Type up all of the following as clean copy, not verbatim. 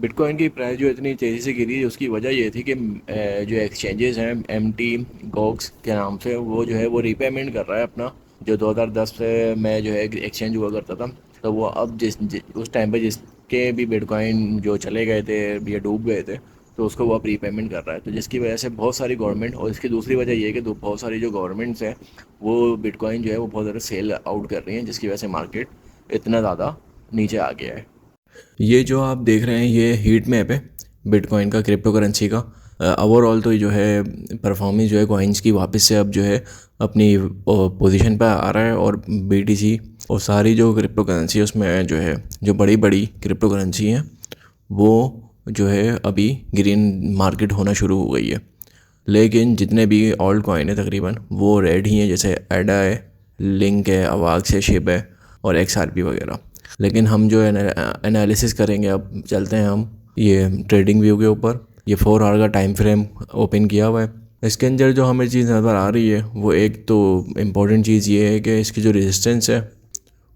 Bitcoin की price जो इतनी तेज़ी से गिरी उसकी वजह ये थी कि जो एक्सचेंजेस हैं एमटी गॉक्स के नाम से वो जो है वो रीपेमेंट कर रहा है अपना। जो 2010 में जो है एक्सचेंज हुआ करता था, तो वो अब उस टाइम पे जिसके भी बिटकॉइन जो चले गए थे या डूब गए थे, तो उसको वो अब रीपेमेंट कर रहा है। तो जिसकी वजह से बहुत सारी गवर्नमेंट, और इसकी दूसरी वजह ये है कि बहुत सारी जो गवर्नमेंट्स हैं वो बिटकॉइन जो है वो बहुत ज़्यादा सेल आउट कर रही हैं, जिसकी वजह से मार्केट इतना ज़्यादा नीचे आ गया है। ये जो आप देख रहे हैं ये हीट मैप है बिटकॉइन का, क्रिप्टो करेंसी का। ओवरऑल तो ये जो है परफॉर्मेंस जो है कॉइन्स की वापस से अब जो है अपनी पोजीशन पर आ रहा है। और बीटीसी और सारी जो क्रिप्टो करेंसी है उसमें जो है जो बड़ी बड़ी क्रिप्टो करेंसी हैं वो जो है अभी ग्रीन मार्केट होना शुरू हो गई है। लेकिन जितने भी ऑल्ट कॉइन है तकरीबन वो रेड ही हैं, जैसे एडा है, लिंक है, अवाक्स है, शिप है और एक्सआरपी वगैरह। लेकिन हम जो एनालिसिस करेंगे, अब चलते हैं हम ये ट्रेडिंग व्यू के ऊपर। ये 4 आवर का टाइम फ्रेम ओपन किया हुआ है। इसके अंदर जो हमें चीज़ नज़र आ रही है वो एक तो इम्पॉर्टेंट चीज़ ये है कि इसकी जो रेजिस्टेंस है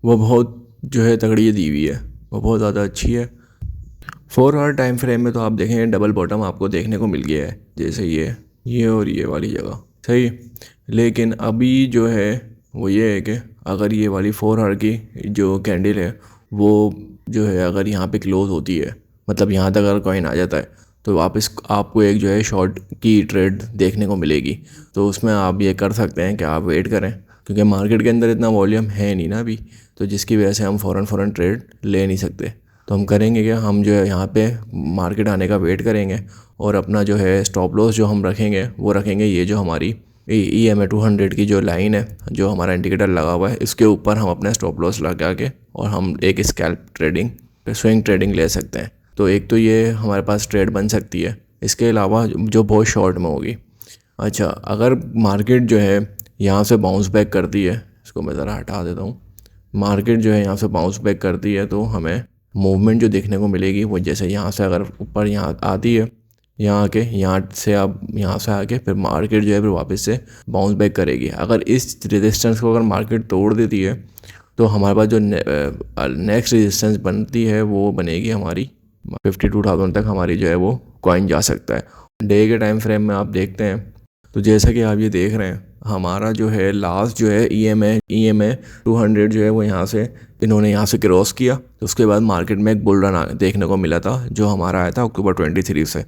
वो बहुत जो है तगड़ी दी हुई है, वो बहुत ज़्यादा अच्छी है। 4 आवर टाइम फ्रेम में तो आप देखेंगे डबल बॉटम आपको देखने को मिल गया है, जैसे ये और ये वाली जगह सही। लेकिन अभी जो है वो ये है कि अगर ये वाली 4 आवर की जो कैंडल है वो जो है अगर यहाँ पे क्लोज़ होती है, मतलब यहाँ तक अगर कॉइन आ जाता है, तो वापस आपको एक जो है शॉर्ट की ट्रेड देखने को मिलेगी। तो उसमें आप ये कर सकते हैं कि आप वेट करें, क्योंकि मार्केट के अंदर इतना वॉल्यूम है नहीं ना अभी, तो जिसकी वजह से हम फ़ौरन ट्रेड ले नहीं सकते। तो हम करेंगे कि हम जो है यहाँ पे मार्केट आने का वेट करेंगे और अपना जो है स्टॉप लॉस जो हम रखेंगे वो रखेंगे ये जो हमारी EMA 200 की जो लाइन है, जो हमारा इंडिकेटर लगा हुआ है, इसके ऊपर हम अपना स्टॉप लॉस लगा के और हम एक स्कैल्प ट्रेडिंग स्विंग ट्रेडिंग ले सकते हैं। तो एक तो ये हमारे पास ट्रेड बन सकती है, इसके अलावा जो बहुत शॉर्ट में होगी। अच्छा, अगर मार्केट जो है यहाँ से बाउंस बैक करती है, इसको मैं ज़रा हटा देता हूँ। मार्केट जो है यहाँ से बाउंस बैक करती है तो हमें मूवमेंट जो देखने को मिलेगी वो जैसे यहाँ से अगर ऊपर यहाँ आती है, यहाँ आके यहाँ से अब यहाँ से आके फिर मार्केट जो है फिर वापस से बाउंस बैक करेगी। अगर इस रेजिस्टेंस को अगर मार्केट तोड़ देती है तो हमारे पास जो नेक्स्ट रेजिस्टेंस बनती है वो बनेगी हमारी 52,000 तक, हमारी जो है वो कॉइन जा सकता है। डे के टाइम फ्रेम में आप देखते हैं तो जैसा कि आप ये देख रहे हैं हमारा जो है लास्ट जो है ई एम ए 200 जो है वो यहाँ से इन्होंने यहाँ से क्रॉस किया। तो उसके बाद मार्केट में एक बुल रन देखने को मिला था जो हमारा आया था अक्टूबर 23 से।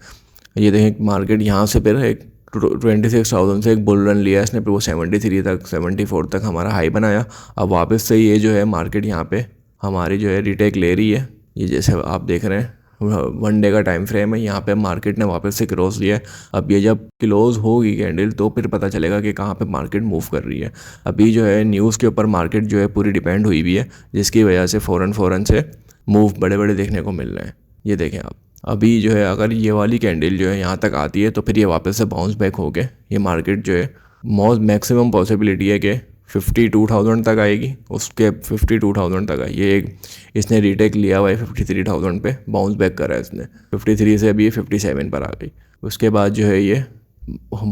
ये देखें मार्केट यहाँ से फिर एक 26,000 से एक बुल रन लिया इसने, फिर वो 73 तक 74 तक हमारा हाई बनाया। अब वापस से ये जो है मार्केट यहाँ पे हमारी जो है रिटेक ले रही है। ये जैसे आप देख रहे हैं 1 डे का टाइम फ्रेम है, यहाँ पे मार्केट ने वापस से क्रॉस लिया है। अब ये जब क्लोज होगी कैंडल तो फिर पता चलेगा कि कहाँ पे मार्केट मूव कर रही है। अभी जो है न्यूज़ के ऊपर मार्केट जो है पूरी डिपेंड हुई हुई है, जिसकी वजह से फ़ौरन से मूव बड़े बड़े देखने को मिल रहे हैं। ये देखें आप, अभी जो है अगर ये वाली कैंडल जो है यहाँ तक आती है तो फिर ये वापस से बाउंस बैक हो के ये मार्केट जो है मैक्सिमम पॉसिबिलिटी है कि 52,000 तक आएगी। उसके 52,000 तक आई ये एक इसने रीटेक लिया हुआ है 53,000 पे बाउंस बैक करा है इसने। 53 से अभी ये 57 पर आ गई। उसके बाद जो है ये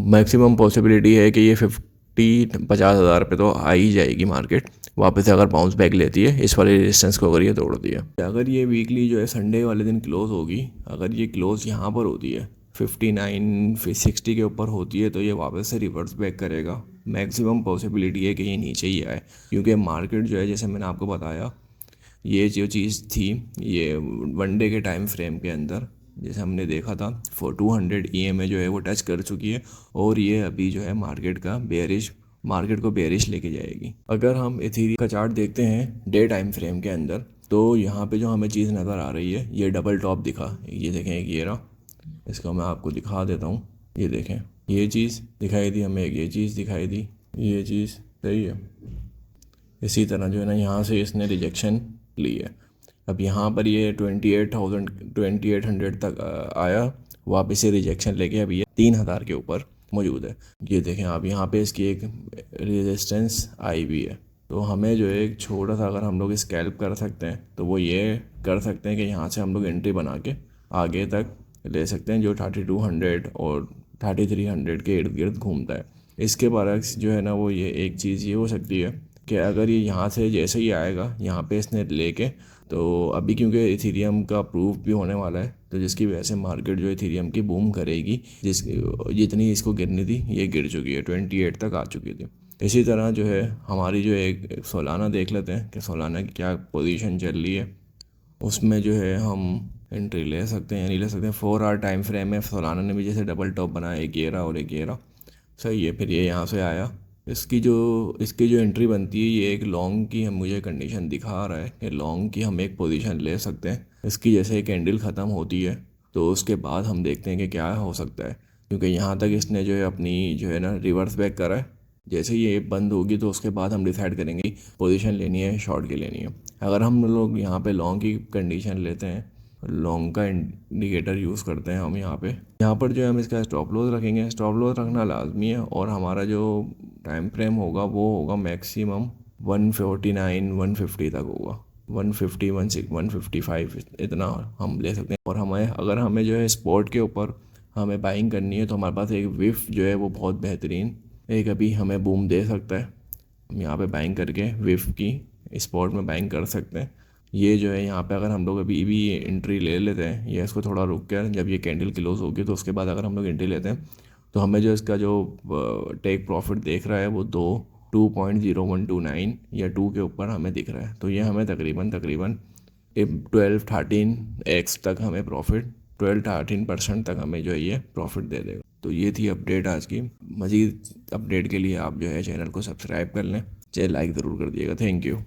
मैक्सिमम पॉसिबिलिटी है कि ये 50,000 पे तो आ ही जाएगी मार्केट वापस से, अगर बाउंस बैक लेती है इस वाले रेजिस्टेंस को अगर ये तोड़ दिया। अगर ये वीकली जो है संडे वाले दिन क्लोज़ होगी, अगर ये क्लोज़ यहाँ पर होती है 59-60 के ऊपर होती है तो ये वापस से रिवर्स बैक करेगा। मैक्सिमम पॉसिबिलिटी है कि ये नीचे ही आए, क्योंकि मार्केट जो है जैसे मैंने आपको बताया ये जो चीज़ थी ये 1 डे के टाइम फ्रेम के अंदर जैसे हमने देखा था 200 EMA जो है वो टच कर चुकी है और ये अभी जो है मार्केट को बेयरिश लेके जाएगी। अगर हम इथीरियम का चार्ट देखते हैं डे टाइम फ्रेम के अंदर तो यहाँ पे जो हमें चीज़ नज़र आ रही है ये डबल टॉप दिखा, ये देखें एक ये रहा, इसको मैं आपको दिखा देता हूँ। ये देखें ये चीज़ दिखाई दी हमें, एक ये चीज़ दिखाई दी, ये चीज़ सही है। इसी तरह जो है ना यहाँ से इसने रिजेक्शन ली है। अब यहाँ पर ये 28,100 तक आया, वापस से रिजेक्शन लेके अभी ये 3,000 के ऊपर मौजूद है। ये देखें आप यहाँ पे इसकी एक रेजिस्टेंस आई भी है। तो हमें जो है एक छोटा सा अगर हम लोग स्कैल्प कर सकते हैं तो वो ये कर सकते हैं कि यहाँ से हम लोग एंट्री बना के आगे तक ले सकते हैं जो 3200 और 3300 के इर्द गिर्द घूमता है। इसके बरक्स जो है ना वो ये एक चीज़ ये हो सकती है कि अगर ये यहाँ से जैसे ही आएगा यहाँ पे इसने लेके तो अभी क्योंकि इथेरियम का प्रूफ भी होने वाला है, तो जिसकी वजह से मार्केट जो इथेरियम की बूम करेगी, जितनी इसको गिरनी थी ये गिर चुकी है, 28 तक आ चुकी थी। इसी तरह जो है हमारी जो एक सोलाना देख लेते हैं कि सोलाना की क्या पोजीशन चल रही है। उसमें जो है हम एंट्री ले सकते हैं या नहीं ले सकते हैं। 4 आवर टाइम फ्रेम में सोलाना ने भी जैसे डबल टॉप बनाया, एक घेरा और एक घेरा, सही है। फिर ये यहाँ से आया, इसकी जो एंट्री बनती है, ये एक लॉन्ग की हम मुझे कंडीशन दिखा रहा है कि लॉन्ग की हम एक पोजीशन ले सकते हैं। इसकी जैसे एक कैंडल ख़त्म होती है तो उसके बाद हम देखते हैं कि क्या हो सकता है, क्योंकि यहाँ तक इसने जो है अपनी जो है ना रिवर्स बैक करा है। जैसे ये बंद होगी तो उसके बाद हम डिसाइड करेंगे पोजीशन लेनी है शॉर्ट की लेनी है। अगर हम लोग यहाँ पे लॉन्ग की कंडीशन लेते हैं, लॉन्ग का इंडिकेटर यूज़ करते हैं हम यहाँ पर जो है हम इसका स्टॉप लॉस रखेंगे। स्टॉप लॉस रखना लाजमी है, और हमारा जो टाइम फ्रेम होगा वो होगा मैक्सिमम 149 150 तक होगा। 150 155 इतना हम ले सकते हैं। और अगर हमें जो है स्पॉट के ऊपर हमें बाइंग करनी है तो हमारे पास एक विफ जो है वो बहुत बेहतरीन एक अभी हमें बूम दे सकता है। हम यहाँ पे बाइंग करके विफ की स्पॉट में बाइंग कर सकते हैं। ये जो है यहाँ पे अगर हम लोग अभी भी एंट्री ले लेते हैं, या इसको थोड़ा रुक कर जब ये कैंडल क्लोज होगी तो उसके बाद अगर हम लोग एंट्री लेते हैं, तो हमें जो इसका जो टेक प्रॉफिट देख रहा है वो 2.0129 या 2 के ऊपर हमें दिख रहा है। तो ये हमें तकरीबन तकरीबन 12-13x तक हमें प्रॉफिट, 12-13% तक हमें जो है ये प्रॉफिट दे देगा। तो ये थी अपडेट आज की। मज़ीद अपडेट के लिए आप जो है चैनल को सब्सक्राइब कर लें, चाहे लाइक ज़रूर कर दिएगा। Thank you.